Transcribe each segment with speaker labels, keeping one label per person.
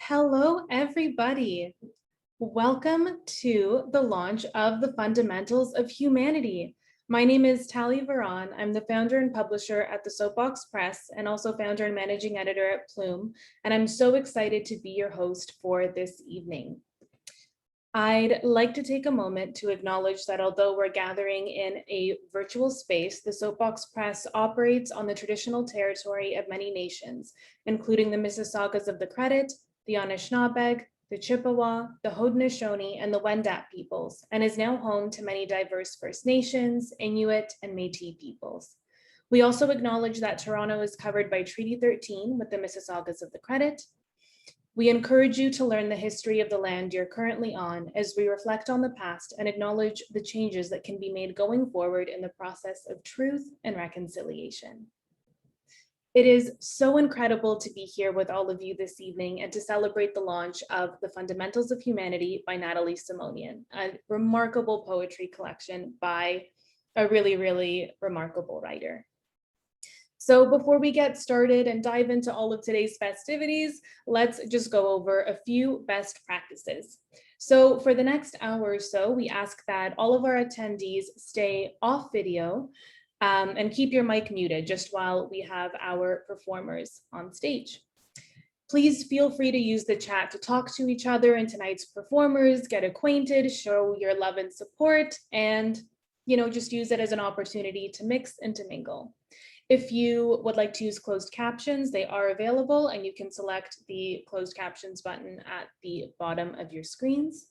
Speaker 1: Hello, everybody. Welcome to the launch of the Fundamentals of Humanity. My name is Tali Varon. I'm the founder and publisher at the Soapbox Press and also founder and managing editor at Plume. And I'm so excited to be your host for this evening. I'd like to take a moment to acknowledge that although we're gathering in a virtual space, the Soapbox Press operates on the traditional territory of many nations, including the Mississaugas of the Credit, the Anishinaabe, the Chippewa, the Haudenosaunee, and the Wendat peoples, and is now home to many diverse First Nations, Inuit, and Métis peoples. We also acknowledge that Toronto is covered by Treaty 13 with the Mississaugas of the Credit. We encourage you to learn the history of the land you're currently on as we reflect on the past and acknowledge the changes that can be made going forward in the process of truth and reconciliation. It is so incredible to be here with all of you this evening and to celebrate the launch of The Fundamentals of Humanity by Natalie Simonian, a remarkable poetry collection by a really, really remarkable writer. So before we get started and dive into all of today's festivities, let's just go over a few best practices. So for the next hour or so, we ask that all of our attendees stay off video and keep your mic muted just while we have our performers on stage. Please feel free to use the chat to talk to each other and tonight's performers, get acquainted, show your love and support, and just use it as an opportunity to mix and to mingle. If you would like to use closed captions, they are available and you can select the closed captions button at the bottom of your screens.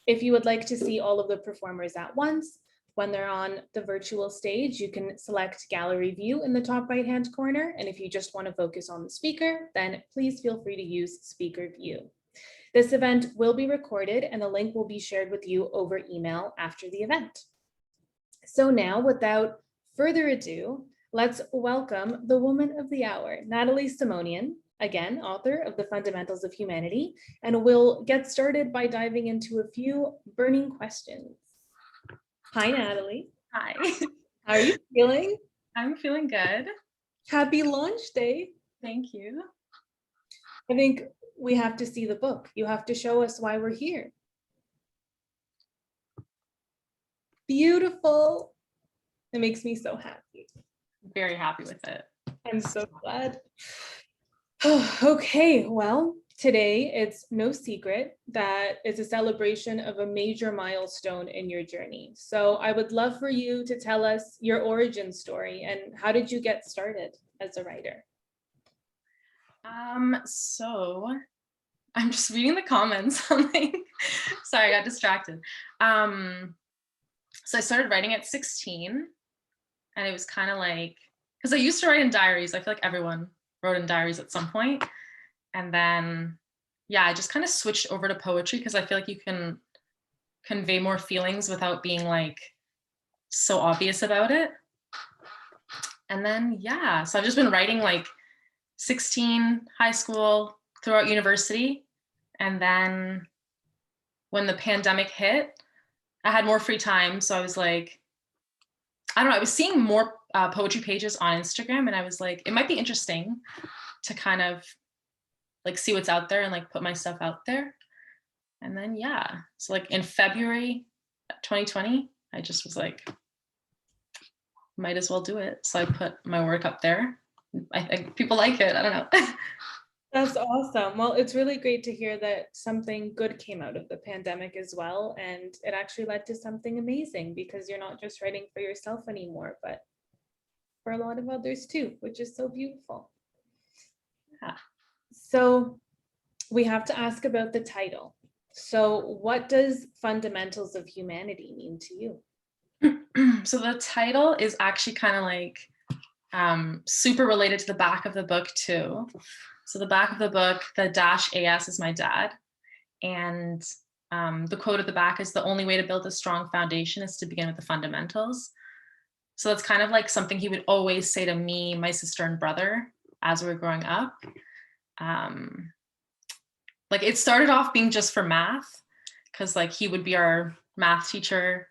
Speaker 1: If you would like to see all of the performers at once, when they're on the virtual stage, you can select gallery view in the top right-hand corner. And if you just want to focus on the speaker, then please feel free to use speaker view. This event will be recorded and the link will be shared with you over email after the event. So now, without further ado, let's welcome the woman of the hour, Natalie Simonian, again, author of The Fundamentals of Humanity, and we'll get started by diving into a few burning questions. Hi, Natalie.
Speaker 2: Hi.
Speaker 1: How are you feeling?
Speaker 2: I'm feeling good.
Speaker 1: Happy launch day.
Speaker 2: Thank you.
Speaker 1: I think we have to see the book. You have to show us why we're here. Beautiful. It makes me so happy.
Speaker 2: Very happy with it.
Speaker 1: I'm so glad. Okay, well, today it's no secret that it's a celebration of a major milestone in your journey. So I would love for you to tell us your origin story and how did you get started as a writer?
Speaker 2: So I'm just reading the comments. I'm like, sorry, I got distracted. So I started writing at 16 and it was kind of like, because I used to write in diaries. I feel like everyone wrote in diaries at some point. And then, yeah, I just kind of switched over to poetry because I feel like you can convey more feelings without being like so obvious about it. And then, yeah, so I've just been writing like 16, high school, throughout university. And then when the pandemic hit, I had more free time. So I was like, I don't know, I was seeing more poetry pages on Instagram and I was like, it might be interesting to kind of like see what's out there and like put my stuff out there. And then, yeah, so like in February 2020, I just was like, might as well do it. So I put my work up there. I think people like it, I don't know.
Speaker 1: That's awesome. Well, it's really great to hear that something good came out of the pandemic as well. And it actually led to something amazing because you're not just writing for yourself anymore, but for a lot of others too, which is so beautiful.
Speaker 2: Yeah.
Speaker 1: So we have to ask about the title. So what does Fundamentals of Humanity mean to you?
Speaker 2: So the title is actually kind of like super related to the back of the book too. So the back of the book, the -AS is my dad. And the quote at the back is, the only way to build a strong foundation is to begin with the fundamentals. So it's kind of like something he would always say to me, my sister and brother as we were growing up. Like it started off being just for math because like he would be our math teacher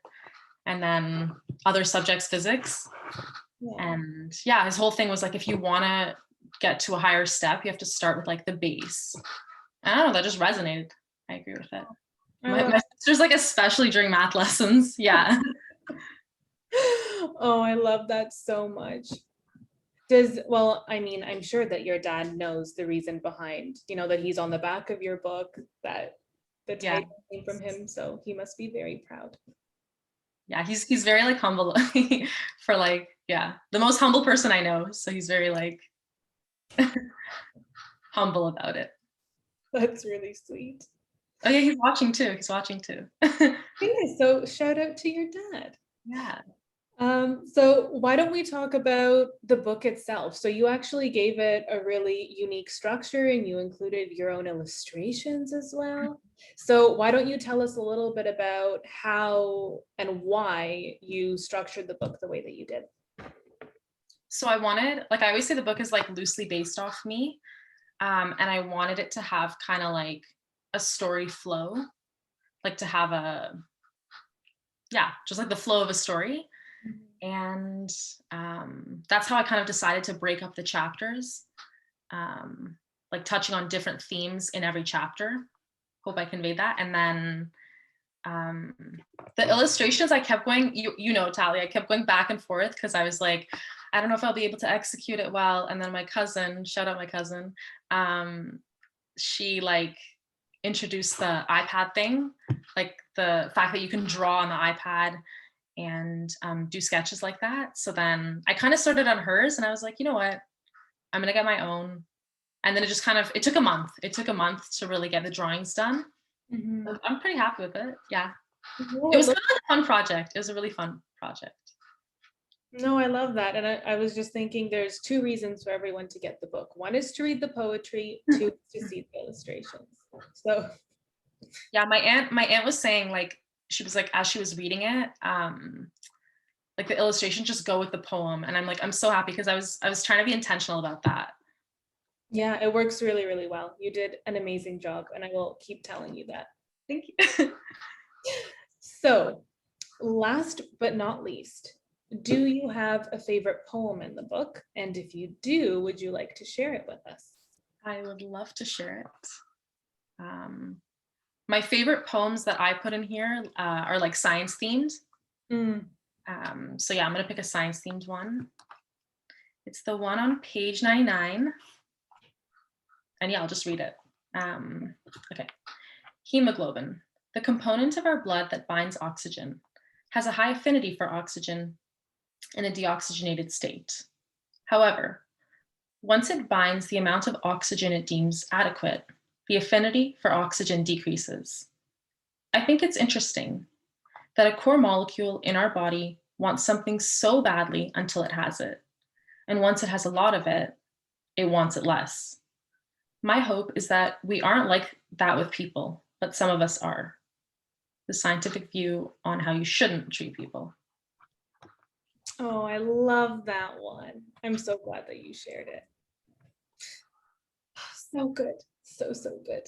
Speaker 2: and then other subjects, physics. Yeah. And yeah, his whole thing was like, if you want to get to a higher step, you have to start with like the base. I don't know, that just resonated. I agree with it.
Speaker 1: I
Speaker 2: My
Speaker 1: love
Speaker 2: sister's like, especially during math lessons. Yeah.
Speaker 1: Oh, I love that so much. Well, I mean, I'm sure that your dad knows the reason behind, that he's on the back of your book, that the
Speaker 2: Yeah.
Speaker 1: title came from him, so he must be very proud.
Speaker 2: Yeah, he's very like humble for like, yeah, the most humble person I know. So he's very like humble about it.
Speaker 1: That's really sweet.
Speaker 2: Oh yeah, he's watching too. He's watching too.
Speaker 1: Yeah, so shout out to your dad.
Speaker 2: Yeah.
Speaker 1: So why don't we talk about the book itself? So you actually gave it a really unique structure and you included your own illustrations as well. So why don't you tell us a little bit about how and why you structured the book the way that you did?
Speaker 2: So I wanted, like I always say, the book is like loosely based off me. And I wanted it to have kind of like a story flow, like to have just like the flow of a story. And that's how I kind of decided to break up the chapters, like touching on different themes in every chapter. Hope I conveyed that. And then the illustrations, I kept going, Tally, I kept going back and forth because I was like, I don't know if I'll be able to execute it well. And then my cousin, shout out my cousin, she like introduced the iPad thing, like the fact that you can draw on the iPad and do sketches like that. So then I kind of started on hers and I was like, you know what, I'm gonna get my own. And then it took a month. It took a month to really get the drawings done.
Speaker 1: Mm-hmm.
Speaker 2: I'm pretty happy with it. Yeah.
Speaker 1: No,
Speaker 2: It was kind of like a fun project. It was a really fun project.
Speaker 1: no, I love that. And I was just thinking there's two reasons for everyone to get the book. One is to read the poetry, two is to see the illustrations. So
Speaker 2: Yeah, my aunt was saying, like, she was like, as she was reading it, like the illustrations just go with the poem. And I'm like, I'm so happy because I was trying to be intentional about that.
Speaker 1: yeah, it works really, really well. You did an amazing job, and I will keep telling you that.
Speaker 2: Thank you.
Speaker 1: So, last but not least, do you have a favorite poem in the book? And if you do, would you like to share it with us?
Speaker 2: I would love to share it. My favorite poems that I put in here are like science themed. So yeah, I'm gonna pick a science themed one. It's the one on page 99. And yeah, I'll just read it. Okay. Hemoglobin, the component of our blood that binds oxygen, has a high affinity for oxygen in a deoxygenated state. However, once it binds the amount of oxygen it deems adequate, the affinity for oxygen decreases. I think it's interesting that a core molecule in our body wants something so badly until it has it. And once it has a lot of it, it wants it less. My hope is that we aren't like that with people, but some of us are. The scientific view on how you shouldn't treat people.
Speaker 1: Oh, I love that one. I'm so glad that you shared it. So good. So, so good.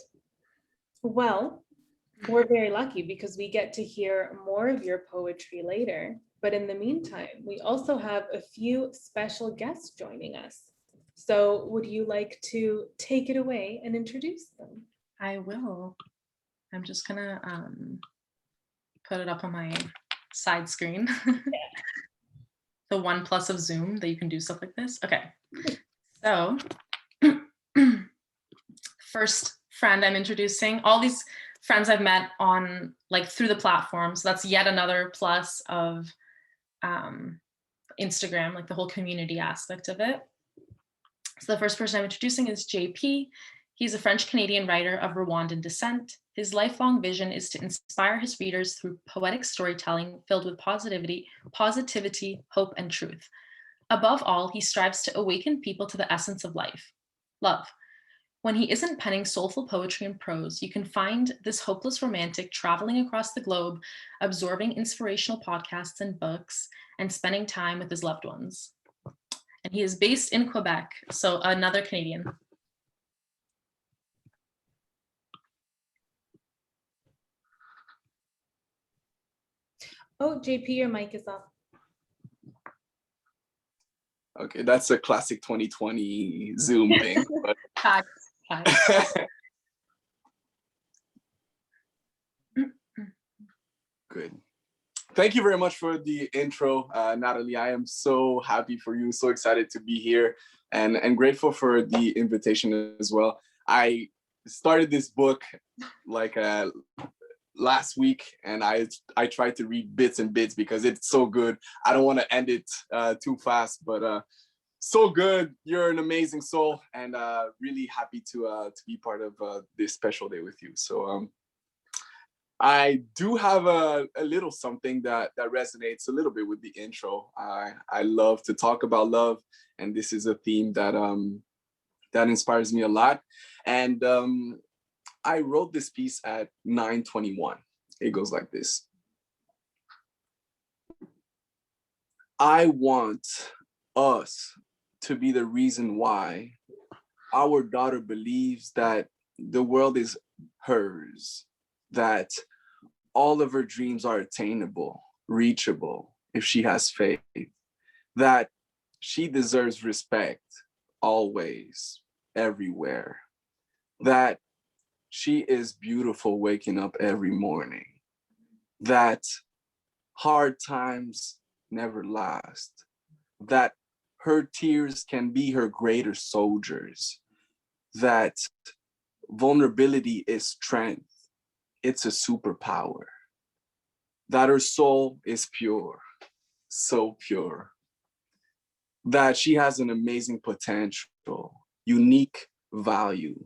Speaker 1: Well, we're very lucky because we get to hear more of your poetry later. But in the meantime, we also have a few special guests joining us. So would you like to take it away and introduce them?
Speaker 2: I will. I'm just gonna put it up on my side screen. The one plus of Zoom that you can do stuff like this. Okay. So first friend I'm introducing, all these friends I've met on like through the platform. So that's yet another plus of Instagram, like the whole community aspect of it. So the first person I'm introducing is JP. He's a French-Canadian writer of Rwandan descent. His lifelong vision is to inspire his readers through poetic storytelling filled with positivity, hope, and truth. Above all, he strives to awaken people to the essence of life, love. When he isn't penning soulful poetry and prose, you can find this hopeless romantic traveling across the globe, absorbing inspirational podcasts and books, and spending time with his loved ones. And he is based in Quebec, so another Canadian.
Speaker 1: Oh, JP, your mic is off.
Speaker 3: Okay, that's a classic 2020 Zoom thing. But thank you very much for the intro, Natalie. I am so happy for you, so excited to be here, and grateful for the invitation as well. I started this book like last week, and I tried to read bits and bits because it's so good. I don't want to end it too fast, but so good. You're an amazing soul, and really happy to be part of this special day with you. So I do have a little something that resonates a little bit with the intro. I love to talk about love, and this is a theme that that inspires me a lot. And I wrote this piece at 9:21. It goes like this. I want us to be the reason why our daughter believes that the world is hers, that all of her dreams are attainable, reachable, if she has faith, that she deserves respect always, everywhere, that she is beautiful waking up every morning, that hard times never last, that her tears can be her greater soldiers, that vulnerability is strength, it's a superpower, that her soul is pure, so pure, that she has an amazing potential, unique value,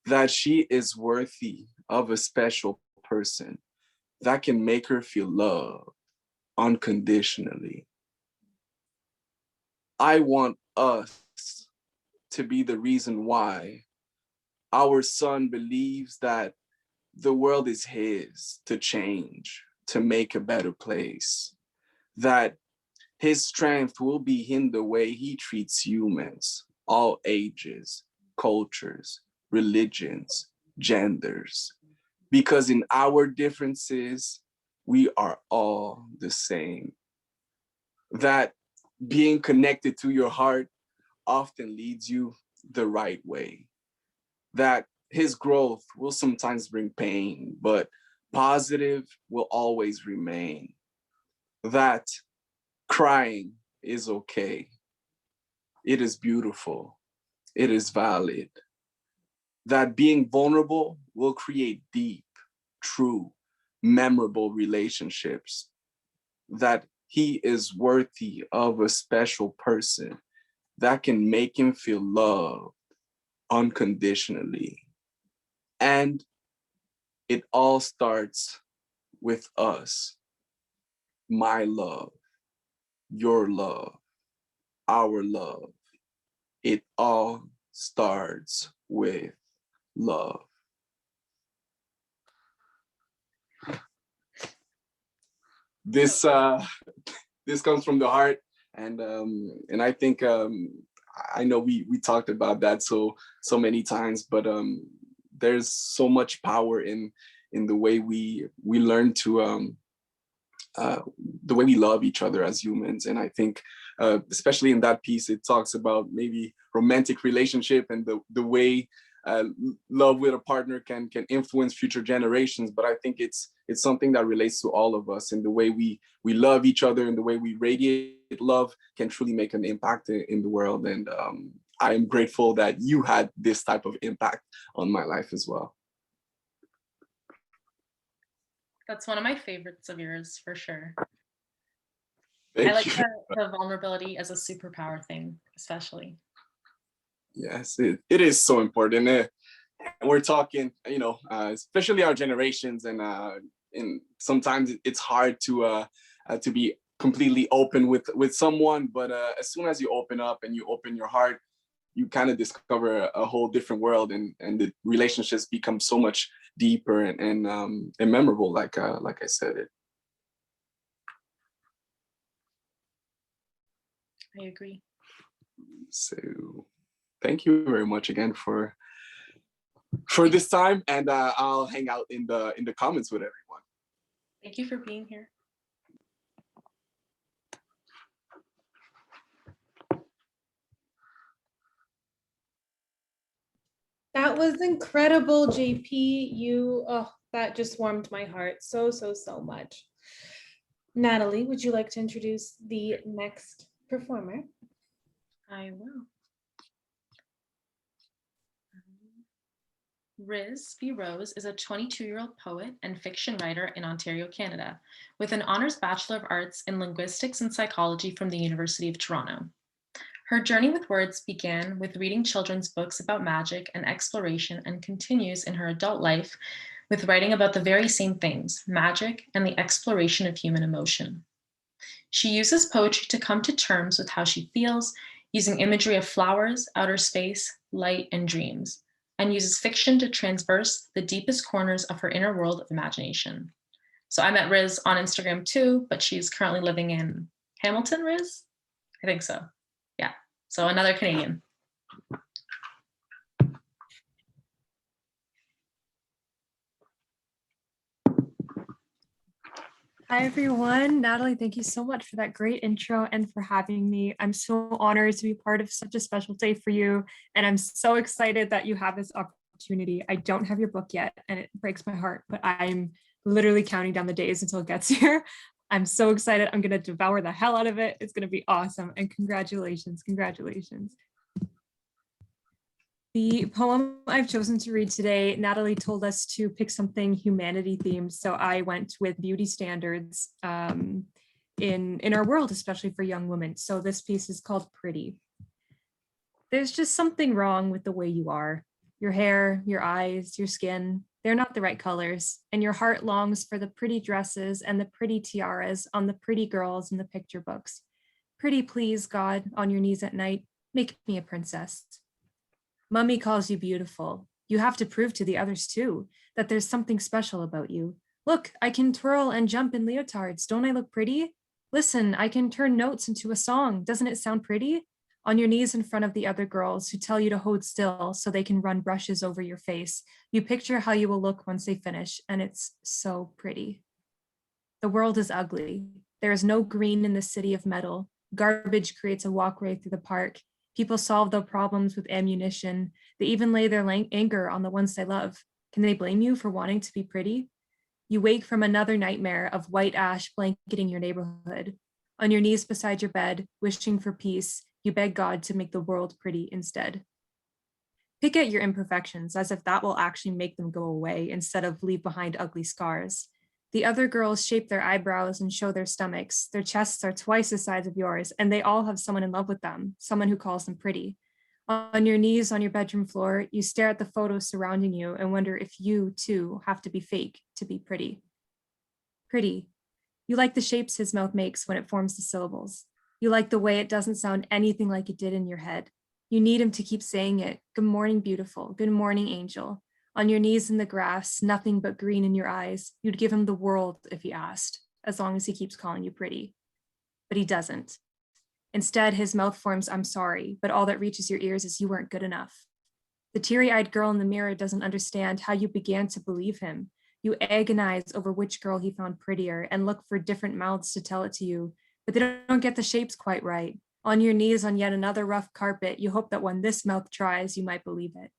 Speaker 3: that she is worthy of a special person that can make her feel love unconditionally. I want us to be the reason why our son believes that the world is his to change, to make a better place, that his strength will be in the way he treats humans, all ages, cultures, religions, genders, because in our differences, we are all the same. That being connected to your heart often leads you the right way. That his growth will sometimes bring pain, but positive will always remain. That crying is okay. It is beautiful. It is valid. That being vulnerable will create deep, true, memorable relationships. That he is worthy of a special person that can make him feel loved unconditionally. And it all starts with us. My love, your love, our love. It all starts with love. This this comes from the heart, and I think I know we talked about that so many times, but there's so much power in the way we learn to the way we love each other as humans. And I think especially in that piece, it talks about maybe romantic relationship and the way love with a partner can influence future generations. But I think it's something that relates to all of us, and the way we love each other and the way we radiate love can truly make an impact in the world. And I am grateful that you had this type of impact on my life as well.
Speaker 2: That's one of my favorites of yours, for sure.
Speaker 3: Thank
Speaker 2: I like
Speaker 3: you.
Speaker 2: the vulnerability as a superpower thing, especially.
Speaker 3: Yes, it is so important. And we're talking, especially our generations, and sometimes it's hard to be completely open with someone. But as soon as you open up and you open your heart, you kind of discover a whole different world, and the relationships become so much deeper and memorable. Like I said it.
Speaker 2: I agree.
Speaker 3: So thank you very much again for this time, and I'll hang out in the comments with everyone.
Speaker 2: Thank you for being here.
Speaker 1: That was incredible, JP. That just warmed my heart so much. Natalie, would you like to introduce the next performer?
Speaker 2: I will. Ris V is a 22-year-old poet and fiction writer in Ontario, Canada, with an honors Bachelor of Arts in Linguistics and Psychology from the University of Toronto. Her journey with words began with reading children's books about magic and exploration and continues in her adult life with writing about the very same things, magic and the exploration of human emotion. She uses poetry to come to terms with how she feels, using imagery of flowers, outer space, light, and dreams, and uses fiction to traverse the deepest corners of her inner world of imagination. So I met Ris on Instagram too, but she's currently living in Hamilton, Ris? I think so. Yeah, so another Canadian.
Speaker 4: Hi, everyone. Natalie, thank you so much for that great intro and for having me. I'm so honored to be part of such a special day for you. And I'm so excited that you have this opportunity. I don't have your book yet, and it breaks my heart, but I'm literally counting down the days until it gets here. I'm so excited. I'm going to devour the hell out of it. It's going to be awesome. And congratulations, congratulations. The poem I've chosen to read today, Natalie told us to pick something humanity themed, so I went with beauty standards in our world, especially for young women. So this piece is called Pretty. There's just something wrong with the way you are. Your hair, your eyes, your skin, they're not the right colors, and your heart longs for the pretty dresses and the pretty tiaras on the pretty girls in the picture books. Pretty please, God, on your knees at night, make me a princess. Mummy calls you beautiful. You have to prove to the others too that there's something special about you. Look, I can twirl and jump in leotards. Don't I look pretty? Listen, I can turn notes into a song. Doesn't it sound pretty? On your knees in front of the other girls who tell you to hold still so they can run brushes over your face. You picture how you will look once they finish, and it's so pretty. The world is ugly. There is no green in the city of metal. Garbage creates a walkway through the park. People solve their problems with ammunition. They even lay their anger on the ones they love. Can they blame you for wanting to be pretty? You wake from another nightmare of white ash blanketing your neighborhood. On your knees beside your bed, wishing for peace, you beg God to make the world pretty instead. Pick at your imperfections as if that will actually make them go away instead of leave behind ugly scars. The other girls shape their eyebrows and show their stomachs. Their chests are twice the size of yours, and they all have someone in love with them, someone who calls them pretty. On your knees on your bedroom floor, you stare at the photos surrounding you and wonder if you, too, have to be fake to be pretty. Pretty. You like the shapes his mouth makes when it forms the syllables. You like the way it doesn't sound anything like it did in your head. You need him to keep saying it. Good morning, beautiful. Good morning, angel. On your knees in the grass, nothing but green in your eyes. You'd give him the world if he asked, as long as he keeps calling you pretty. But he doesn't. Instead, his mouth forms, I'm sorry, but all that reaches your ears is you weren't good enough. The teary-eyed girl in the mirror doesn't understand how you began to believe him. You agonize over which girl he found prettier and look for different mouths to tell it to you, but they don't get the shapes quite right. On your knees on yet another rough carpet, you hope that when this mouth tries, you might believe it.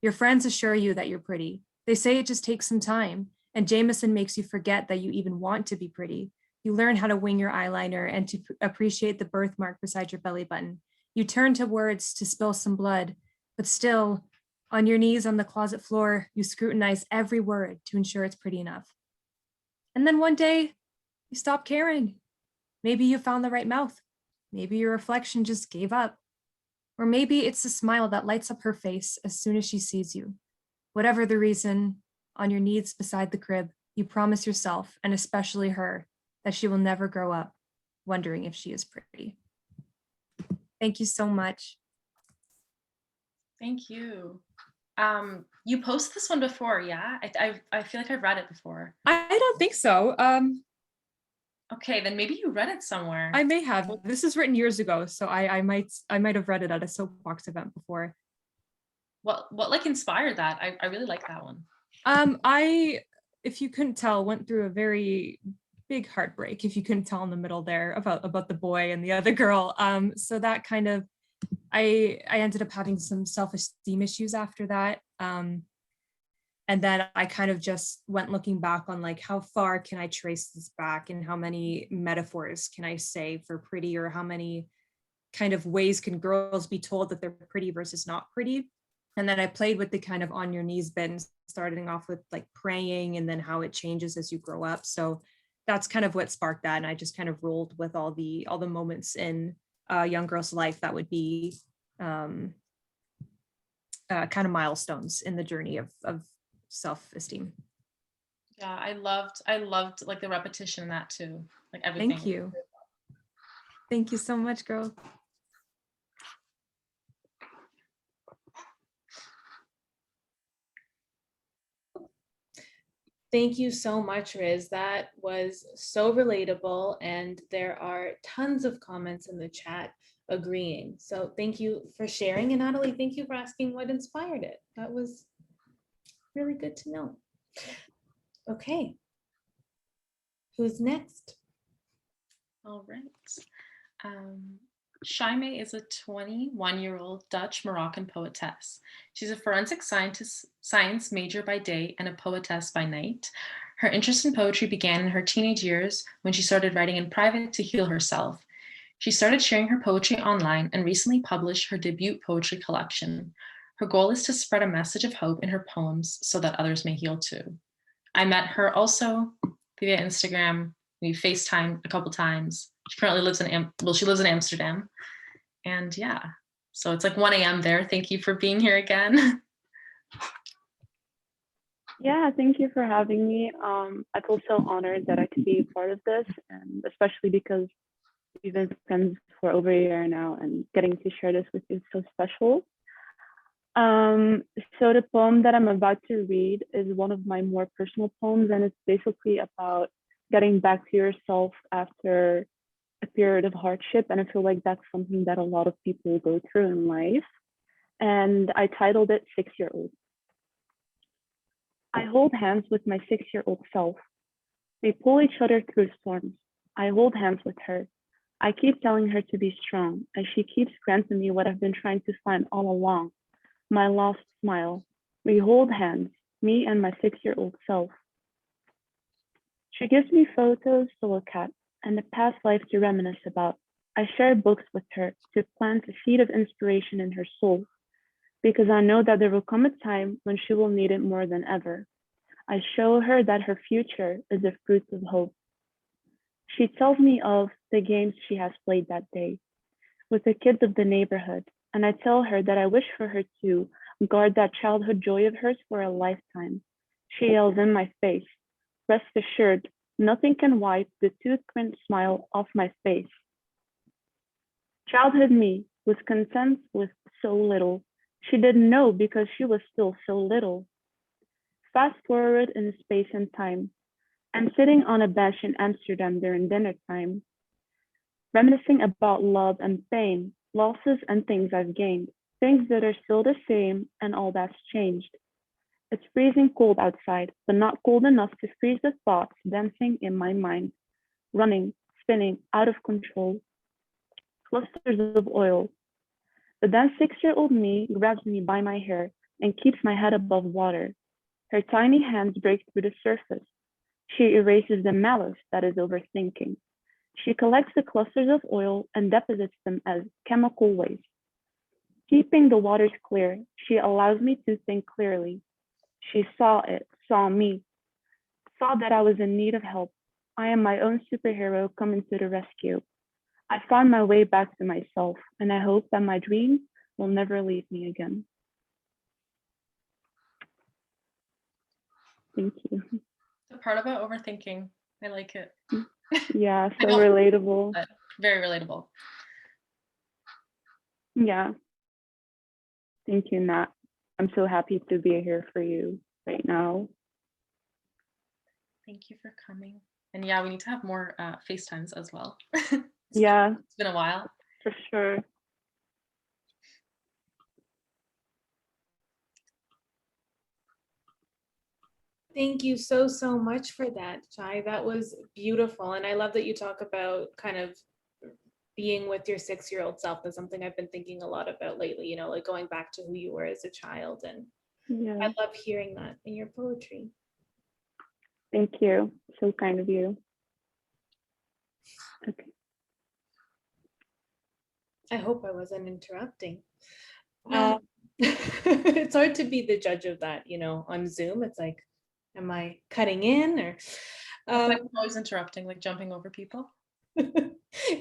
Speaker 4: Your friends assure you that you're pretty. They say it just takes some time, and Jameson makes you forget that you even want to be pretty. You learn how to wing your eyeliner and to appreciate the birthmark beside your belly button. You turn to words to spill some blood, but still, on your knees on the closet floor, you scrutinize every word to ensure it's pretty enough. And then one day, you stop caring. Maybe you found the right mouth. Maybe your reflection just gave up. Or maybe it's the smile that lights up her face as soon as she sees you. Whatever the reason, on your knees beside the crib, you promise yourself, and especially her, that she will never grow up wondering if she is pretty. Thank you so much.
Speaker 2: Thank you. You posted this one before, yeah? I feel like I've read it before.
Speaker 4: I don't think so.
Speaker 2: Okay, then maybe you read it somewhere.
Speaker 4: I may have. This is written years ago, so I might have read it at a soapbox event before.
Speaker 2: What like inspired that? I really like that one.
Speaker 4: I, if you couldn't tell, went through a very big heartbreak, if you couldn't tell in the middle there, about the boy and the other girl. So that kind of, I ended up having some self-esteem issues after that. And then I kind of just went looking back on like, how far can I trace this back, and how many metaphors can I say for pretty, or how many kind of ways can girls be told that they're pretty versus not pretty. And then I played with the kind of on your knees bit, starting off with like praying, and then how it changes as you grow up. So that's kind of what sparked that. And I just kind of rolled with all the moments in a young girl's life that would be kind of milestones in the journey of self-esteem.
Speaker 2: Yeah, I loved like the repetition in that too, like everything.
Speaker 4: Thank you. Thank you so much, girl.
Speaker 1: Thank you so much, Riz. That was so relatable, and there are tons of comments in the chat agreeing. So thank you for sharing. And Natalie, thank you for asking what inspired it. That was really good to know. Okay. Who's next?
Speaker 2: All right. Chaimae is a 21-year-old Dutch Moroccan poetess. She's a forensic science major by day and a poetess by night. Her interest in poetry began in her teenage years when she started writing in private to heal herself. She started sharing her poetry online and recently published her debut poetry collection. Her goal is to spread a message of hope in her poems so that others may heal too. I met her also via Instagram. We FaceTimed a couple times. She currently lives she lives in Amsterdam. And yeah, so it's like 1 a.m. there. Thank you for being here again.
Speaker 5: Yeah, thank you for having me. I feel so honored that I could be a part of this, and especially because we've been friends for over a year now, and getting to share this with you is so special. So the poem that I'm about to read is one of my more personal poems, and it's basically about getting back to yourself after a period of hardship. And I feel like that's something that a lot of people go through in life. And I titled it 6-Year-Old. I hold hands with my 6-year-old self. We pull each other through storms. I hold hands with her. I keep telling her to be strong, and she keeps granting me what I've been trying to find all along, my lost smile. We hold hands, me and my 6-year-old self. She gives me photos to look at and the past life to reminisce about. I share books with her to plant a seed of inspiration in her soul, because I know that there will come a time when she will need it more than ever. I show her that her future is a fruit of hope. She tells me of the games she has played that day with the kids of the neighborhood, and I tell her that I wish for her to guard that childhood joy of hers for a lifetime. She yells in my face, "Rest assured, nothing can wipe the toothprint smile off my face." Childhood me was content with so little. She didn't know because she was still so little. Fast forward in space and time. I'm sitting on a bench in Amsterdam during dinner time, reminiscing about love and pain, losses and things I've gained, things that are still the same and all that's changed. It's freezing cold outside, but not cold enough to freeze the thoughts dancing in my mind, running, spinning, out of control. Clusters of oil. But then 6-year-old me grabs me by my hair and keeps my head above water. Her tiny hands break through the surface. She erases the malice that is overthinking. She collects the clusters of oil and deposits them as chemical waste. Keeping the waters clear, she allows me to think clearly. She saw it, saw me, saw that I was in need of help. I am my own superhero coming to the rescue. I found my way back to myself, and I hope that my dreams will never leave me again. Thank you.
Speaker 2: The part about overthinking, I like it.
Speaker 5: Yeah, so relatable.
Speaker 2: Very relatable.
Speaker 5: Yeah. Thank you, Nat. I'm so happy to be here for you right now.
Speaker 2: Thank you for coming. And yeah, we need to have more FaceTimes as well.
Speaker 5: Yeah.
Speaker 2: It's been a while.
Speaker 5: For sure.
Speaker 1: Thank you so, so much for that, Chai. That was beautiful. And I love that you talk about kind of being with your 6-year-old self. That's something I've been thinking a lot about lately, you know, like going back to who you were as a child. And
Speaker 5: Yeah,
Speaker 1: I love hearing that in your poetry.
Speaker 5: thank you. So kind of you. Okay.
Speaker 1: I hope I wasn't interrupting.
Speaker 2: No.
Speaker 1: It's hard to be the judge of that, on Zoom. It's like, am I cutting in or?
Speaker 2: Like always interrupting, like jumping over people.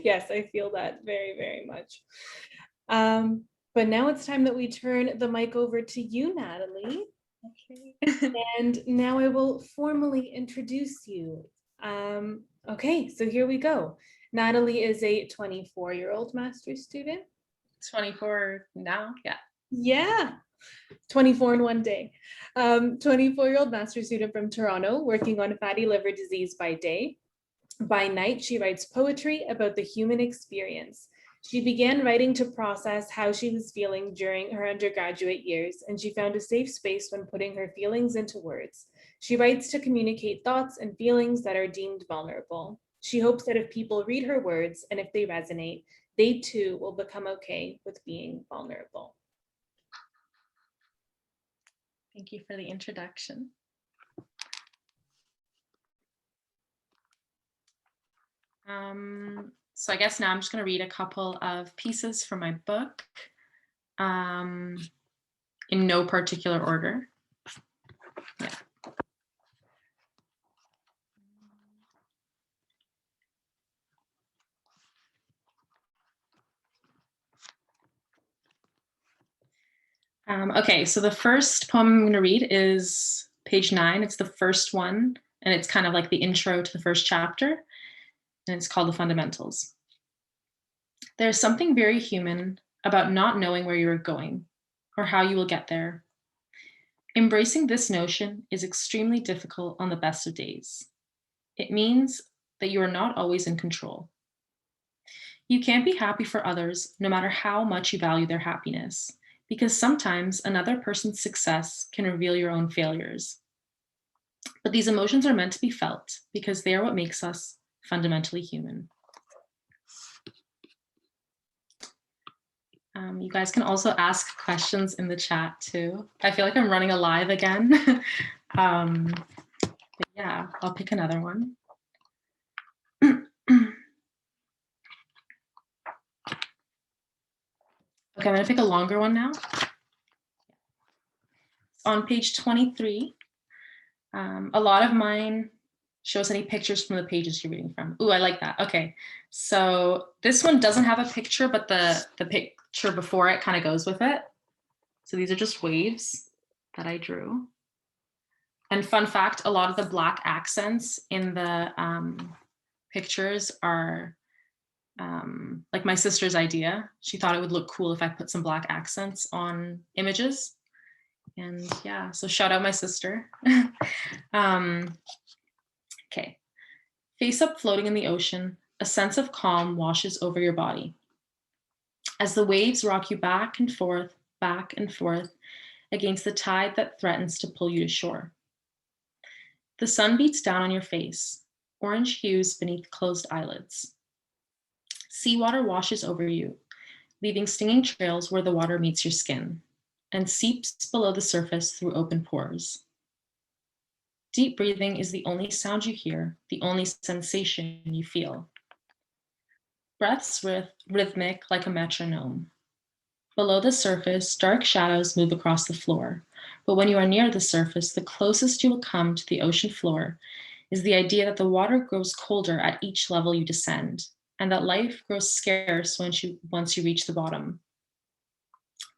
Speaker 1: Yes, I feel that very, very much. But now it's time that we turn the mic over to you, Natalie.
Speaker 2: Okay.
Speaker 1: And now I will formally introduce you. Okay, so here we go. Natalie is a 24-year-old master's student.
Speaker 2: 24 now, yeah.
Speaker 1: Yeah, 24 in one day. 24-year-old master's student from Toronto, working on fatty liver disease by day. By night, she writes poetry about the human experience. She began writing to process how she was feeling during her undergraduate years, and she found a safe space when putting her feelings into words. She writes to communicate thoughts and feelings that are deemed vulnerable. She hopes that if people read her words and if they resonate, they too will become okay with being vulnerable.
Speaker 2: Thank you for the introduction. So I guess now I'm just going to read a couple of pieces from my book in no particular order. Yeah. Okay, so the first poem I'm going to read is page 9. It's the first one, and it's kind of like the intro to the first chapter, and it's called The Fundamentals. There's something very human about not knowing where you are going or how you will get there. Embracing this notion is extremely difficult on the best of days. It means that you are not always in control. You can't be happy for others no matter how much you value their happiness, because sometimes another person's success can reveal your own failures. But these emotions are meant to be felt because they are what makes us fundamentally human. You guys can also ask questions in the chat too. I feel like I'm running a live again. But yeah, I'll pick another one. Okay, I'm gonna pick a longer one now. On page 23, a lot of mine shows any pictures from the pages you're reading from. Ooh, I like that. Okay, so this one doesn't have a picture, but the picture before it kind of goes with it. So these are just waves that I drew. And fun fact, a lot of the Black accents in the pictures are like my sister's idea. She thought it would look cool if I put some Black accents on images. And yeah, so shout out my sister. Okay. Face up floating in the ocean, a sense of calm washes over your body. As the waves rock you back and forth against the tide that threatens to pull you to shore. The sun beats down on your face, orange hues beneath closed eyelids. Seawater washes over you, leaving stinging trails where the water meets your skin and seeps below the surface through open pores. Deep breathing is the only sound you hear, the only sensation you feel. Breaths rhythmic like a metronome. Below the surface, dark shadows move across the floor, but when you are near the surface, the closest you will come to the ocean floor is the idea that the water grows colder at each level you descend, and that life grows scarce once you reach the bottom.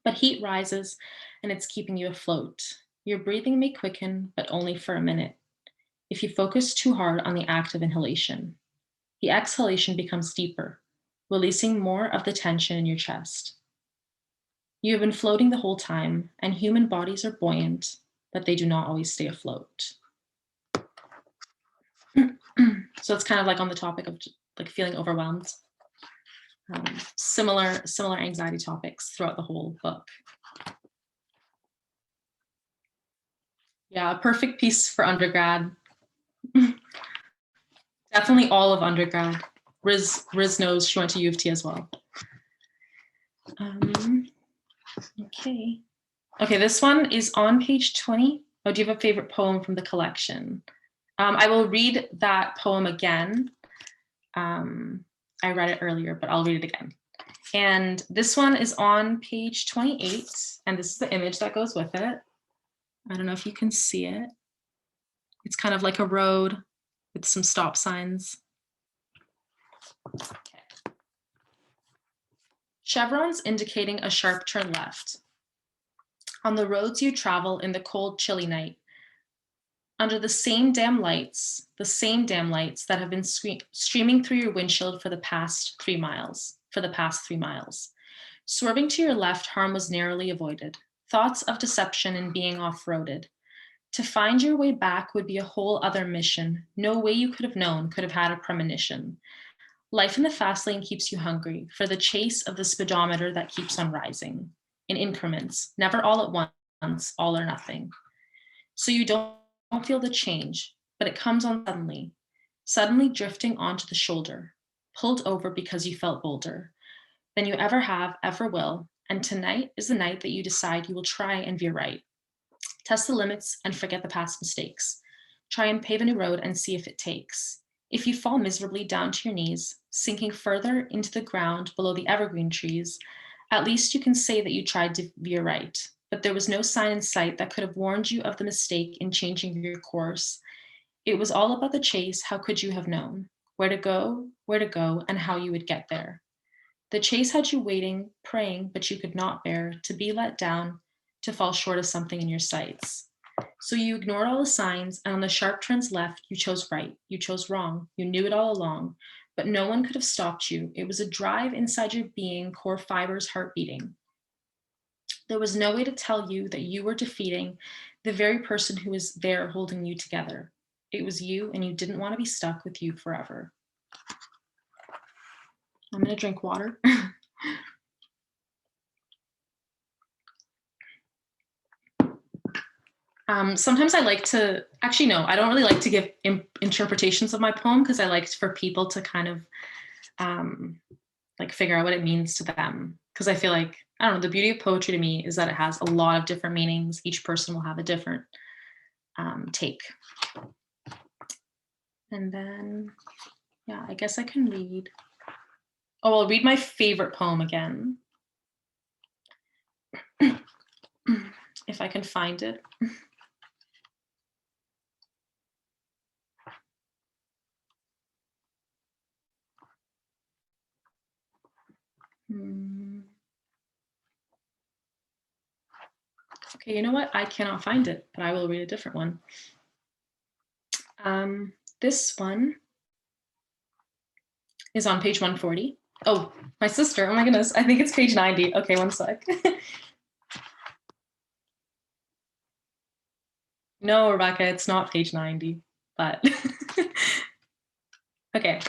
Speaker 2: But heat rises, and it's keeping you afloat. Your breathing may quicken, but only for a minute. If you focus too hard on the act of inhalation, the exhalation becomes deeper, releasing more of the tension in your chest. You have been floating the whole time, and human bodies are buoyant, but they do not always stay afloat. So it's kind of like on the topic of like feeling overwhelmed. Similar anxiety topics throughout the whole book. Yeah, a perfect piece for undergrad. Definitely all of undergrad. Riz knows she went to U of T as well. Okay. Okay, this one is on page 20. Oh, do you have a favorite poem from the collection? I will read that poem again. I read it earlier, but I'll read it again. And this one is on page 28, and this is the image that goes with it. I don't know if you can see it. It's kind of like a road with some stop signs. Okay. Chevrons indicating a sharp turn left. On the roads you travel in the cold, chilly night, under the same damn lights that have been streaming through your windshield for the past 3 miles. Swerving to your left, harm was narrowly avoided. Thoughts of deception and being off-roaded. To find your way back would be a whole other mission. No way you could have known, could have had a premonition. Life in the fast lane keeps you hungry for the chase of the speedometer that keeps on rising in increments, never all at once, all or nothing. So you don't feel the change, but it comes on suddenly drifting onto the shoulder, pulled over because you felt bolder than you ever have, ever will. And tonight is the night that you decide you will try and veer right. Test the limits and forget the past mistakes. Try and pave a new road and see if it takes. If you fall miserably down to your knees, sinking further into the ground below the evergreen trees, at least you can say that you tried to veer right, but there was no sign in sight that could have warned you of the mistake in changing your course. It was all about the chase. How could you have known where to go, and how you would get there? The chase had you waiting, praying, but you could not bear to be let down, to fall short of something in your sights. So you ignored all the signs, and on the sharp turns left, you chose right, you chose wrong, you knew it all along, but no one could have stopped you. It was a drive inside your being, core fibers heart beating. There was no way to tell you that you were defeating the very person who was there holding you together. It was you, and you didn't want to be stuck with you forever. I'm gonna drink water. Sometimes I like to, actually no, I don't really like to give interpretations of my poem because I like for people to kind of like figure out what it means to them. Because I feel like, I don't know, the beauty of poetry to me is that it has a lot of different meanings. Each person will have a different take. And then, yeah, I guess I can read. Oh, I'll read my favorite poem again. If I can find it. Okay, you know what? I cannot find it, but I will read a different one. This one is on page 140. Oh, my sister, oh my goodness, I think it's page 90. Okay, one sec. No, Rebecca, it's not page 90, but okay.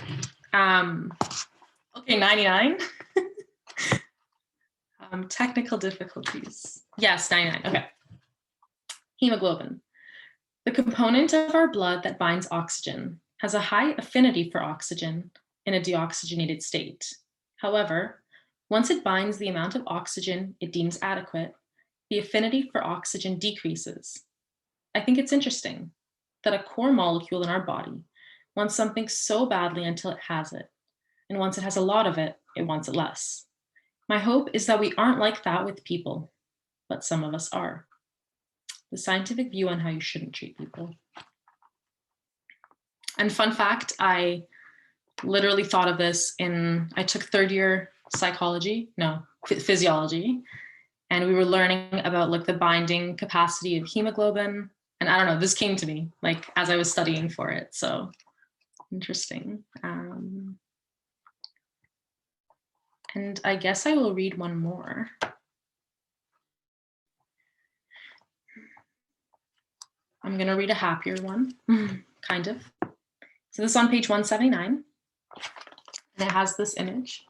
Speaker 2: Okay, 99. Technical difficulties. Yes, 99, okay. Hemoglobin. The component of our blood that binds oxygen has a high affinity for oxygen in a deoxygenated state. However, once it binds the amount of oxygen it deems adequate, the affinity for oxygen decreases. I think it's interesting that a core molecule in our body wants something so badly until it has it. And once it has a lot of it, it wants it less. My hope is that we aren't like that with people, but some of us are. The scientific view on how you shouldn't treat people. And fun fact, I literally thought of this I took third year physiology, and we were learning about like the binding capacity of hemoglobin. And I don't know, this came to me like as I was studying for it. So interesting. And I guess I will read one more. I'm gonna read a happier one, kind of. So this is on page 179, and it has this image.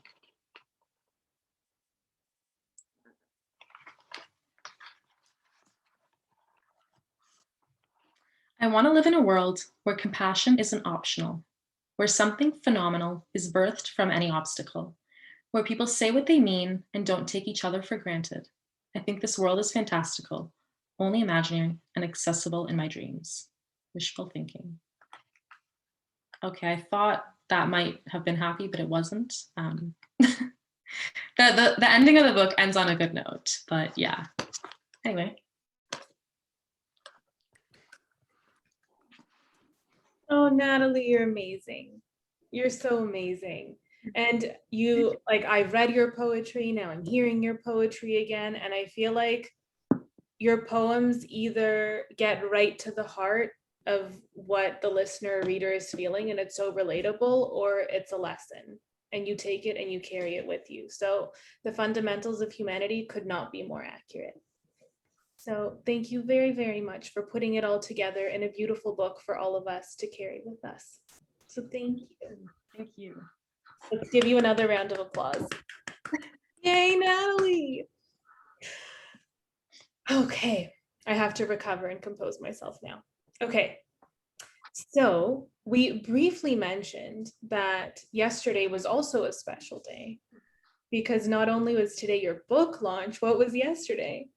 Speaker 2: I want to live in a world where compassion isn't optional, where something phenomenal is birthed from any obstacle, where people say what they mean and don't take each other for granted, I think this world is fantastical, only imaginary and accessible in my dreams. Wishful thinking. Okay, I thought that might have been happy, but it wasn't. The ending of the book ends on a good note, but yeah. Anyway.
Speaker 1: Oh, Natalie, you're amazing. You're so amazing. And you, like, I've read your poetry, now I'm hearing your poetry again, and I feel like your poems either get right to the heart of what the listener or reader is feeling, and it's so relatable, or it's a lesson, and you take it and you carry it with you. So the fundamentals of humanity could not be more accurate. So thank you very, very much for putting it all together in a beautiful book for all of us to carry with us. So thank you.
Speaker 2: Thank you.
Speaker 1: Let's give you another round of applause. Yay, Natalie. Okay, I have to recover and compose myself now. Okay, so we briefly mentioned that yesterday was also a special day, because not only was today your book launch, what was yesterday?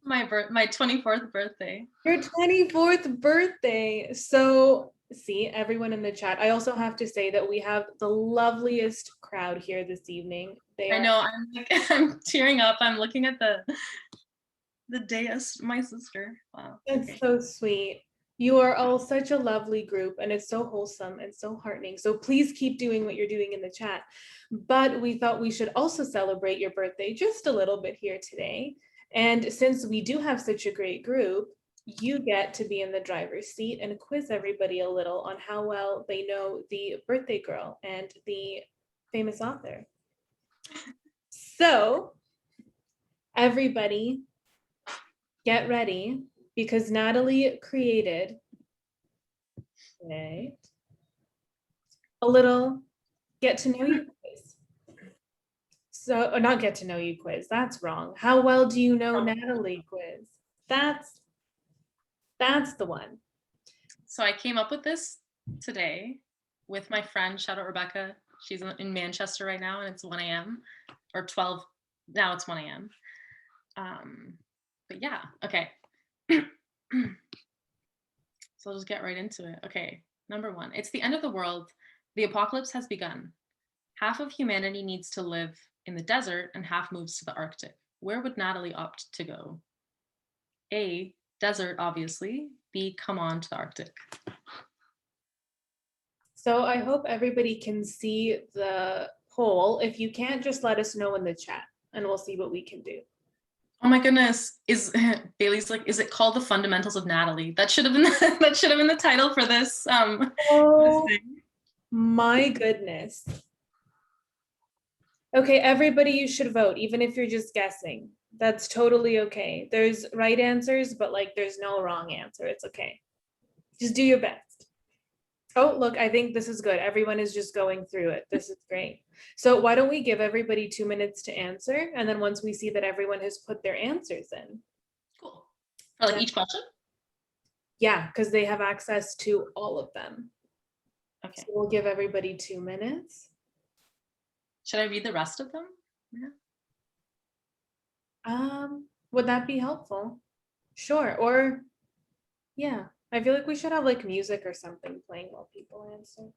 Speaker 2: My 24th birthday.
Speaker 1: Your 24th birthday. So see, everyone in the chat. I also have to say that we have the loveliest crowd here this evening.
Speaker 2: I know, I'm tearing up. I'm looking at the dais, my sister. Wow.
Speaker 1: That's
Speaker 2: Okay.
Speaker 1: so sweet. You are all such a lovely group, and it's so wholesome and so heartening. So please keep doing what you're doing in the chat. But we thought we should also celebrate your birthday just a little bit here today. And since we do have such a great group, you get to be in the driver's seat and quiz everybody a little on how well they know the birthday girl and the famous author. So everybody get ready, because Natalie created a little get to know you quiz. So, or not get to know you quiz, that's wrong. How well do you know Natalie quiz? That's the one.
Speaker 2: So I came up with this today with my friend, shout out Rebecca. She's in Manchester right now, and it's 1 a.m. or 12. Now it's 1 a.m. But yeah, okay. So I'll just get right into it. Okay, number 1. It's the end of the world. The apocalypse has begun. Half of humanity needs to live in the desert and half moves to the Arctic. Where would Natalie opt to go? A, desert, obviously. B, come on to the Arctic.
Speaker 1: So I hope everybody can see the poll. If you can't, just let us know in the chat and we'll see what we can do.
Speaker 2: Oh my goodness, Bailey's like, is it called The Fundamentals of Natalie? That should have been the title for this.
Speaker 1: Oh
Speaker 2: this thing.
Speaker 1: my goodness. Okay, everybody, you should vote, even if you're just guessing. That's totally okay. There's right answers, but like there's no wrong answer. It's okay. Just do your best. Oh, look, I think this is good. Everyone is just going through it. This is great. So why don't we give everybody 2 minutes to answer? And then once we see that everyone has put their answers in.
Speaker 2: Cool. For like each question?
Speaker 1: Yeah, because they have access to all of them.
Speaker 2: Okay.
Speaker 1: So we'll give everybody 2 minutes.
Speaker 2: Should I read the rest of them?
Speaker 1: Yeah. Would that be helpful? Sure. Or yeah, I feel like we should have like music or something playing while people answer.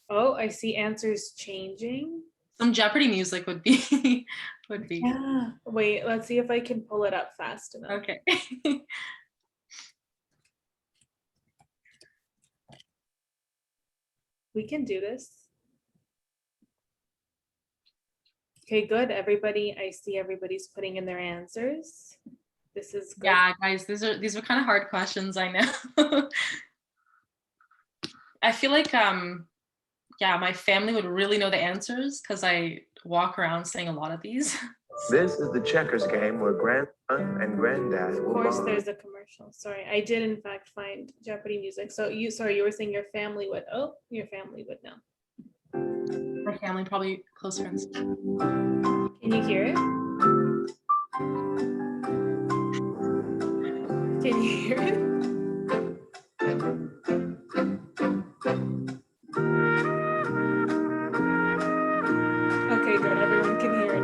Speaker 1: Oh, I see answers changing.
Speaker 2: Some Jeopardy music would be
Speaker 1: Yeah. Wait, let's see if I can pull it up fast enough.
Speaker 2: Okay.
Speaker 1: We can do this. Okay, good. Everybody, I see everybody's putting in their answers. This is good.
Speaker 2: Yeah, guys, these are kind of hard questions, I know. I feel like yeah, my family would really know the answers because I walk around saying a lot of these.
Speaker 6: This is the checkers game where grandson and granddad will
Speaker 1: Of course,
Speaker 6: bond.
Speaker 1: there's a commercial. Sorry, I did in fact find Jeopardy music. So you were saying your family would, oh, your family would know.
Speaker 2: My family, probably close friends.
Speaker 1: Can you hear it? Can you hear it? Okay, good. Everyone can hear it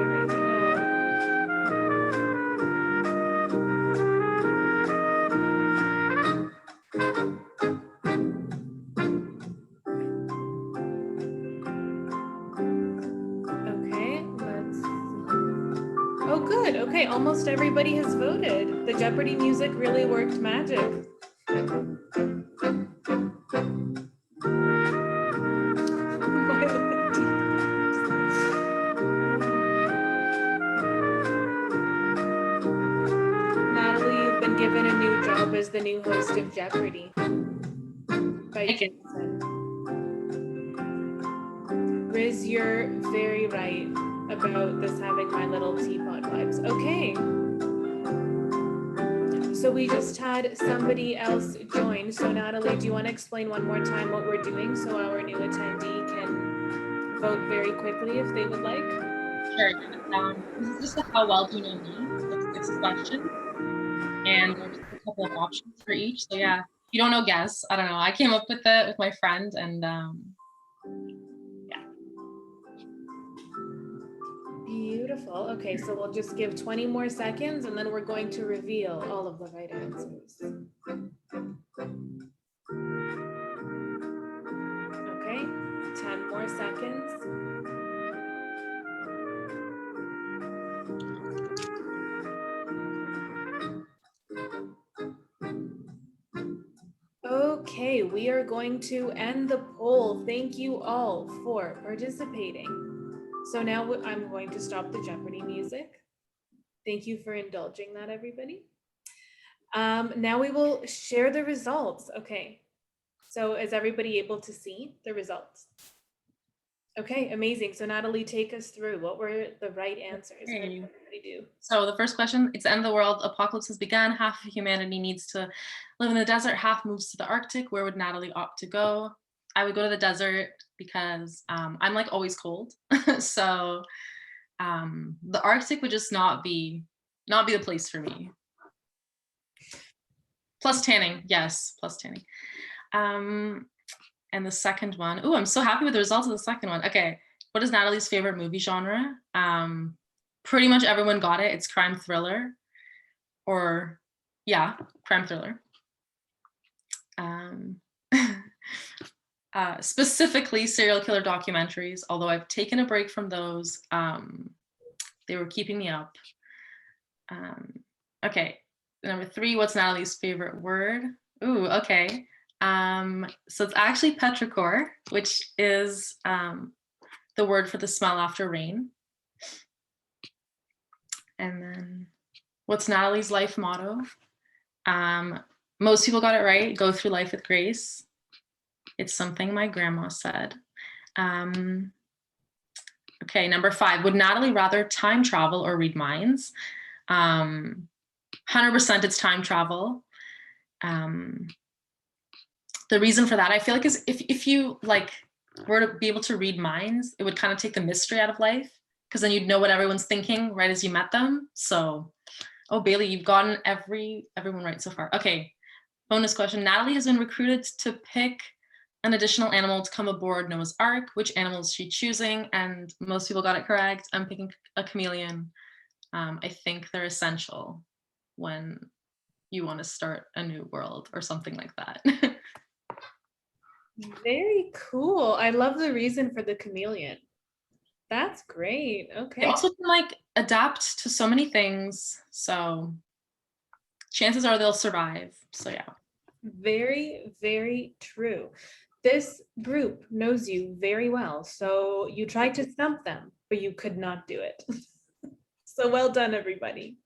Speaker 1: Okay, almost everybody has voted. The Jeopardy music really worked magic. Natalie, you've been given a new job as the new host of Jeopardy. By Jason. Riz, you're very right about this having My Little Teapot vibes. Okay. So we just had somebody else join. So Natalie, do you want to explain one more time what we're doing so our new attendee can vote very quickly if they would like?
Speaker 2: Sure. This is just a how well do you know me? It's 6 questions, and there's a couple of options for each. So yeah, if you don't know, guess. I don't know. I came up with it with my friend, and yeah.
Speaker 1: Beautiful. Okay, so we'll just give 20 more seconds and then we're going to reveal all of the right answers. Okay, 10 more seconds. Okay, we are going to end the poll. Thank you all for participating. So now I'm going to stop the Jeopardy music. Thank you for indulging that, everybody. Now we will share the results. Okay, so is everybody able to see the results? Okay, amazing. So Natalie, take us through. What were the right answers? What did everybody do?
Speaker 2: So the first question, it's the end of the world. Apocalypse has begun. Half of humanity needs to live in the desert. Half moves to the Arctic. Where would Natalie opt to go? I would go to the desert because I'm like always cold. So the Arctic would just not be the place for me. Plus tanning, yes, plus tanning. And the second one, oh, I'm so happy with the results of the second one. Okay, what is Natalie's favorite movie genre? Pretty much everyone got it. It's crime thriller, or yeah, crime thriller. Specifically serial killer documentaries, although I've taken a break from those. They were keeping me up. Okay, number 3, what's Natalie's favorite word? Ooh, okay. So it's actually petrichor, which is the word for the smell after rain. And then what's Natalie's life motto? Most people got it right. Go through life with grace. It's something my grandma said. Okay, number 5, would Natalie rather time travel or read minds? 100% it's time travel. The reason for that, I feel like, is if you like were to be able to read minds, it would kind of take the mystery out of life, because then you'd know what everyone's thinking right as you met them. So, oh, Bailey, you've gotten everyone right so far. Okay, bonus question. Natalie has been recruited to pick an additional animal to come aboard Noah's Ark. Which animal is she choosing? And most people got it correct. I'm picking a chameleon. I think they're essential when you want to start a new world or something like that.
Speaker 1: Very cool. I love the reason for the chameleon. That's great. Okay.
Speaker 2: They also can like adapt to so many things. So chances are they'll survive. So yeah.
Speaker 1: Very, very true. This group knows you very well. So you tried to stump them, but you could not do it. So well done, everybody.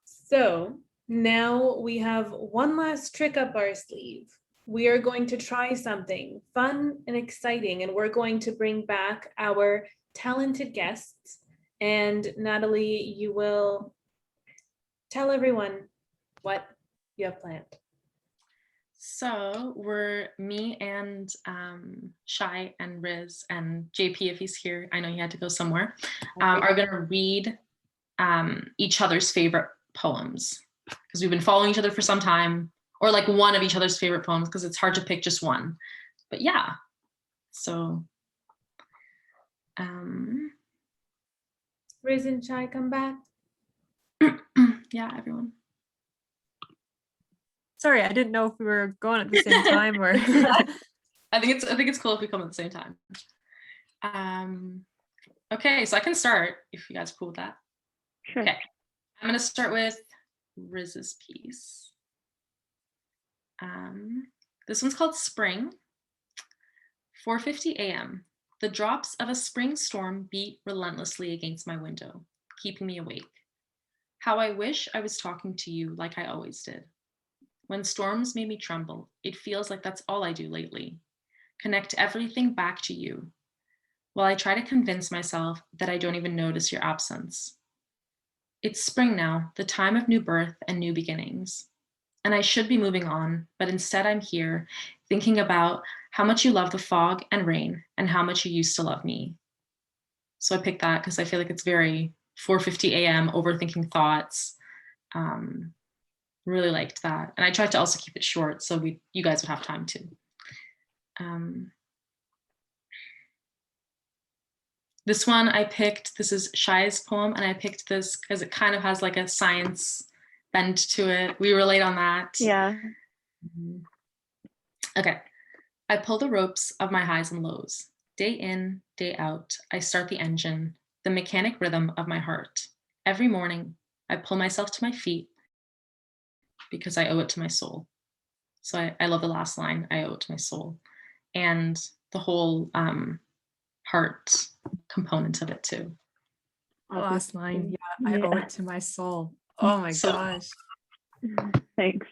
Speaker 1: So now we have one last trick up our sleeve. We are going to try something fun and exciting, and we're going to bring back our talented guests. And Natalie, you will tell everyone what you have planned.
Speaker 2: So me and Chaimae and Ris and JP, if he's here, I know he had to go somewhere, are going to read each other's favorite poems, because we've been following each other for some time, or like one of each other's favorite poems, because it's hard to pick just one. But yeah, so
Speaker 1: Riz and Chai, come back.
Speaker 2: yeah, everyone.
Speaker 4: Sorry, I didn't know if we were going at the same time or.
Speaker 2: I think it's cool if we come at the same time. Okay, so I can start if you guys are cool with that.
Speaker 5: Sure.
Speaker 2: Okay. I'm going to start with Ris's piece. This one's called Spring. 4:50 a.m. The drops of a spring storm beat relentlessly against my window, keeping me awake. How I wish I was talking to you like I always did. When storms made me tremble, it feels like that's all I do lately. Connect everything back to you, while I try to convince myself that I don't even notice your absence. It's spring now, the time of new birth and new beginnings. And I should be moving on, but instead I'm here thinking about how much you love the fog and rain and how much you used to love me. So I picked that because I feel like it's very 4:50 a.m. overthinking thoughts. Really liked that. And I tried to also keep it short so you guys would have time too. This one I picked, this is Chaimae's poem, and I picked this because it kind of has like a science bend to it. We relate on that.
Speaker 5: Yeah.
Speaker 2: Okay. I pull the ropes of my highs and lows. Day in, day out, I start the engine, the mechanic rhythm of my heart. Every morning, I pull myself to my feet because I owe it to my soul. So I love the last line, I owe it to my soul. And the whole heart component of it too.
Speaker 4: Last line, yeah, I owe it to my soul. Oh my gosh.
Speaker 5: Thanks.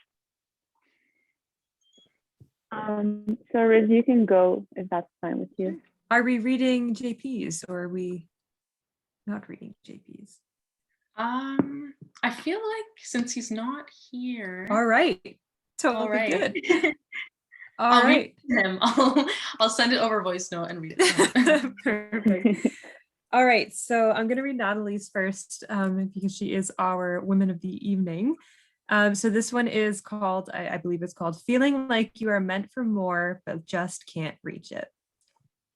Speaker 5: So Riz, you can go if that's fine with you.
Speaker 4: Are we reading JP's or are we not reading JP's?
Speaker 2: I feel like since he's not here.
Speaker 4: All right. Totally
Speaker 2: All right.
Speaker 4: good.
Speaker 2: I'll read him. I'll send it over voice note and read it.
Speaker 4: Perfect. All right, so I'm going to read Natalie's first because she is our Women of the Evening. So this one is called, I believe it's called Feeling Like You Are Meant for More, but Just Can't Reach It.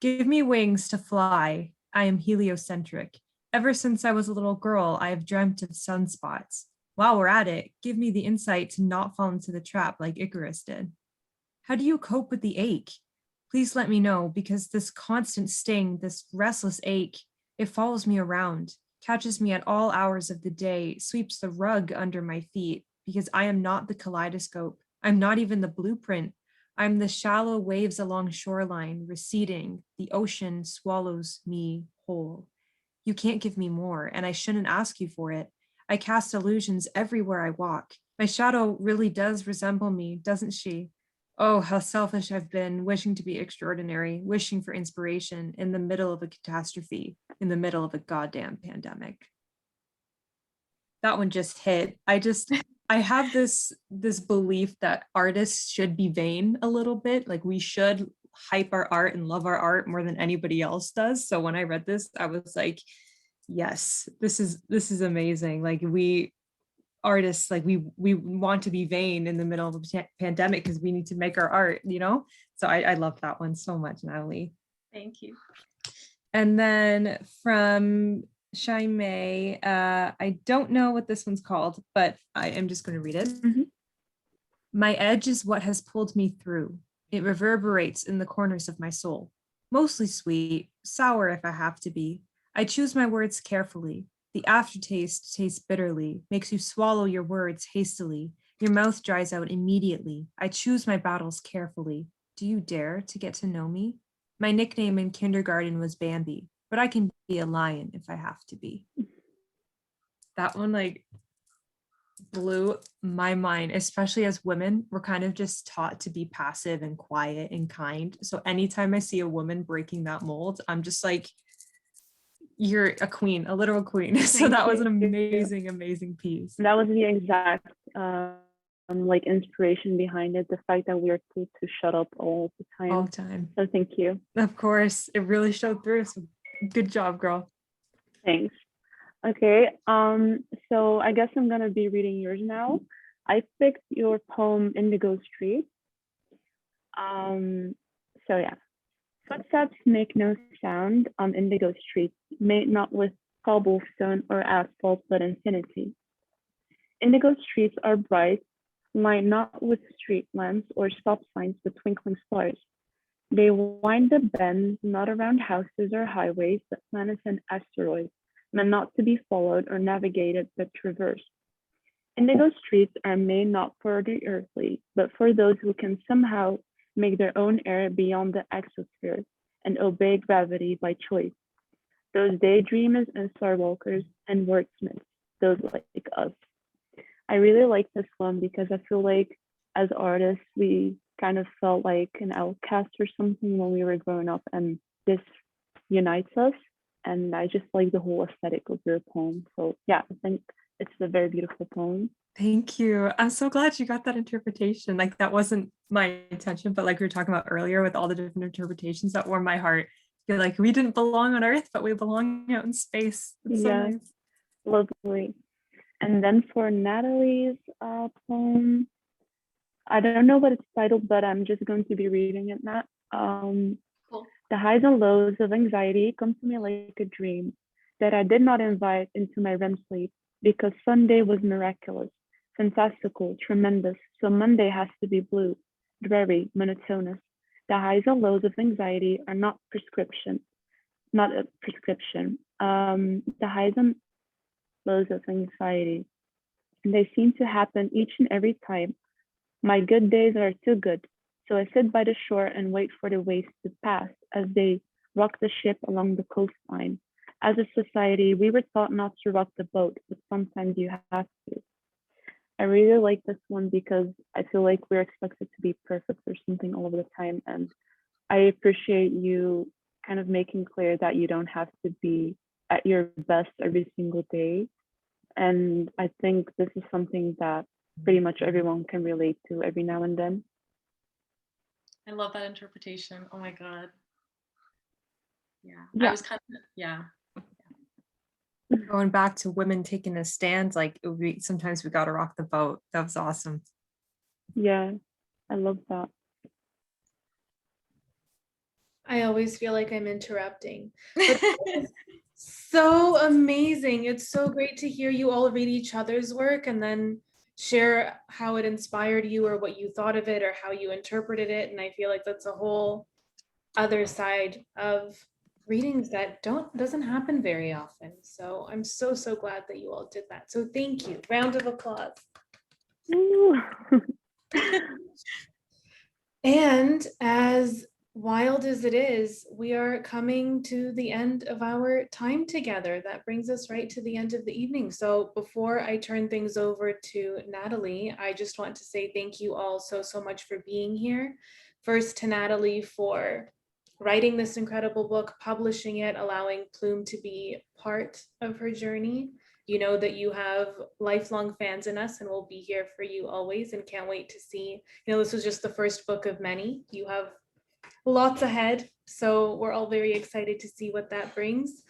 Speaker 4: Give me wings to fly. I am heliocentric. Ever since I was a little girl, I have dreamt of sunspots. While we're at it, give me the insight to not fall into the trap like Icarus did. How do you cope with the ache? Please let me know, because this constant sting, this restless ache, it follows me around, catches me at all hours of the day, sweeps the rug under my feet, because I am not the kaleidoscope. I'm not even the blueprint. I'm the shallow waves along shoreline, receding. The ocean swallows me whole. You can't give me more, and I shouldn't ask you for it. I cast illusions everywhere I walk. My shadow really does resemble me, doesn't she? Oh, how selfish I've been, wishing to be extraordinary, wishing for inspiration in the middle of a catastrophe, in the middle of a goddamn pandemic. That one just hit. I have this belief that artists should be vain a little bit. Like we should hype our art and love our art more than anybody else does. So when I read this, I was like, yes, this is amazing. Like we artists, like we want to be vain in the middle of a pandemic because we need to make our art, you know? So I love that one so much, Natalie.
Speaker 2: Thank you.
Speaker 4: And then from Chaimae, I don't know what this one's called, but I am just going to read it.
Speaker 5: Mm-hmm.
Speaker 4: My edge is what has pulled me through. It reverberates in the corners of my soul. Mostly sweet, sour if I have to be. I choose my words carefully. The aftertaste tastes bitterly, makes you swallow your words hastily. Your mouth dries out immediately. I choose my battles carefully. Do you dare to get to know me? My nickname in kindergarten was Bambi, but I can be a lion if I have to be. That one like blew my mind, especially as women. We're kind of just taught to be passive and quiet and kind. So anytime I see a woman breaking that mold, I'm just like, you're a queen, a literal queen. So that was an amazing piece.
Speaker 5: That was the exact like inspiration behind it, the fact that we are told to shut up all the time.
Speaker 4: All the time.
Speaker 5: So thank you.
Speaker 4: Of course, it really showed through. So good job, girl.
Speaker 5: Thanks. Okay, so I guess I'm gonna be reading yours now. I picked your poem Indigo Street. So yeah. Footsteps make no sound on Indigo Street, made not with cobblestone or asphalt, but infinity. Indigo streets are bright, lined not with street lamps or stop signs, but twinkling stars. They wind the bends not around houses or highways, but planets and asteroids, meant not to be followed or navigated, but traversed. Indigo streets are made not for the earthly, but for those who can somehow make their own air beyond the exosphere and obey gravity by choice. Those daydreamers and starwalkers and wordsmiths, those like us. I really like this one because I feel like as artists, we kind of felt like an outcast or something when we were growing up, and this unites us. And I just like the whole aesthetic of your poem. So yeah, I think it's a very beautiful poem.
Speaker 4: Thank you. I'm so glad you got that interpretation. Like that wasn't my intention, but like we were talking about earlier with all the different interpretations that warmed my heart. Feel like we didn't belong on Earth, but we belong out in space. It's so
Speaker 5: Yeah,
Speaker 4: nice.
Speaker 5: lovely. And then for Natalie's poem, I don't know what it's titled, but I'm just going to be reading it now.
Speaker 2: Cool.
Speaker 5: The highs and lows of anxiety come to me like a dream that I did not invite into my REM sleep because Sunday was miraculous, fantastical, tremendous. So Monday has to be blue, dreary, monotonous. The highs and lows of anxiety are not not a prescription. The highs and lows of anxiety, and they seem to happen each and every time. My good days are too good, so I sit by the shore and wait for the waves to pass as they rock the ship along the coastline. As a society, we were taught not to rock the boat, but sometimes you have to. I really like this one because I feel like we're expected to be perfect or something all of the time. And I appreciate you kind of making clear that you don't have to be at your best every single day. And I think this is something that pretty much everyone can relate to every now and then.
Speaker 2: I love that interpretation. Oh my God. Yeah.
Speaker 5: Yeah.
Speaker 2: I was kind of, yeah.
Speaker 4: Going back to women taking a stand, like sometimes we gotta rock the boat. That was awesome.
Speaker 5: Yeah, I love that.
Speaker 1: I always feel like I'm interrupting. But so amazing. It's so great to hear you all read each other's work and then share how it inspired you or what you thought of it or how you interpreted it. And I feel like that's a whole other side of readings that doesn't happen very often. So I'm so glad that you all did that. So thank you. Round of applause.
Speaker 5: Ooh.
Speaker 1: And as wild as it is, we are coming to the end of our time together. That brings us right to the end of the evening. So before I turn things over to Natalie, I just want to say thank you all so much for being here. First to Natalie for writing this incredible book, publishing it, allowing Plume to be part of her journey. You know that you have lifelong fans in us and we'll be here for you always and can't wait to see, this was just the first book of many. You have lots ahead, so we're all very excited to see what that brings.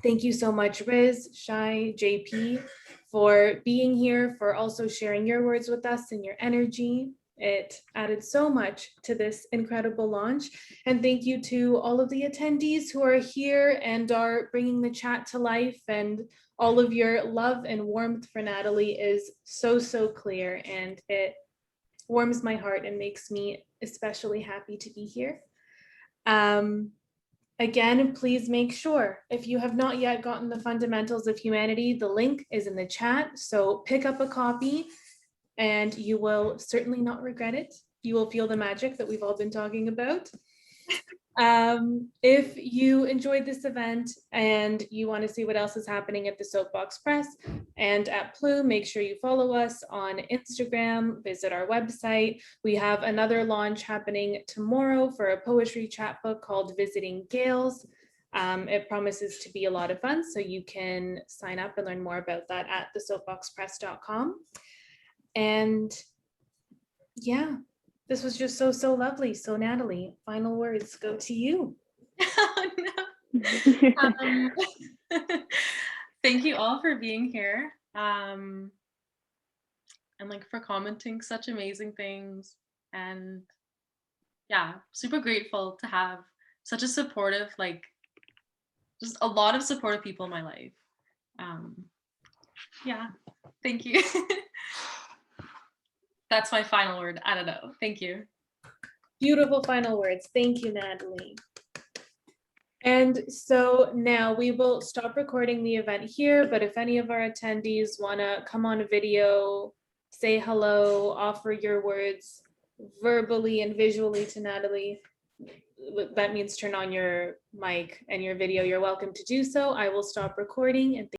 Speaker 1: Thank you so much, Riz, Shai, JP, for being here, for also sharing your words with us and your energy. It added so much to this incredible launch. And thank you to all of the attendees who are here and are bringing the chat to life, and all of your love and warmth for Natalie is so clear, and it warms my heart and makes me especially happy to be here. Again, please make sure, if you have not yet gotten the Fundamentals of Humanity, the link is in the chat. So pick up a copy and you will certainly not regret it. You will feel the magic that we've all been talking about. If you enjoyed this event and you want to see what else is happening at the Soapbox Press and at Plume, make sure you follow us on Instagram, visit our website. We have another launch happening tomorrow for a poetry chapbook called Visiting Gales. It promises to be a lot of fun, so you can sign up and learn more about that at thesoapboxpress.com. And yeah, this was just so lovely. So Natalie, final words go to you.
Speaker 2: Oh, no. Thank you all for being here. And like for commenting such amazing things. And yeah, super grateful to have such a supportive, like just a lot of supportive people in my life. Yeah, thank you. That's my final word. I don't know. Thank you.
Speaker 1: Beautiful final words. Thank you, Natalie. And so now we will stop recording the event here, but if any of our attendees want to come on a video, say hello, offer your words verbally and visually to Natalie, that means turn on your mic and your video, you're welcome to do so. I will stop recording and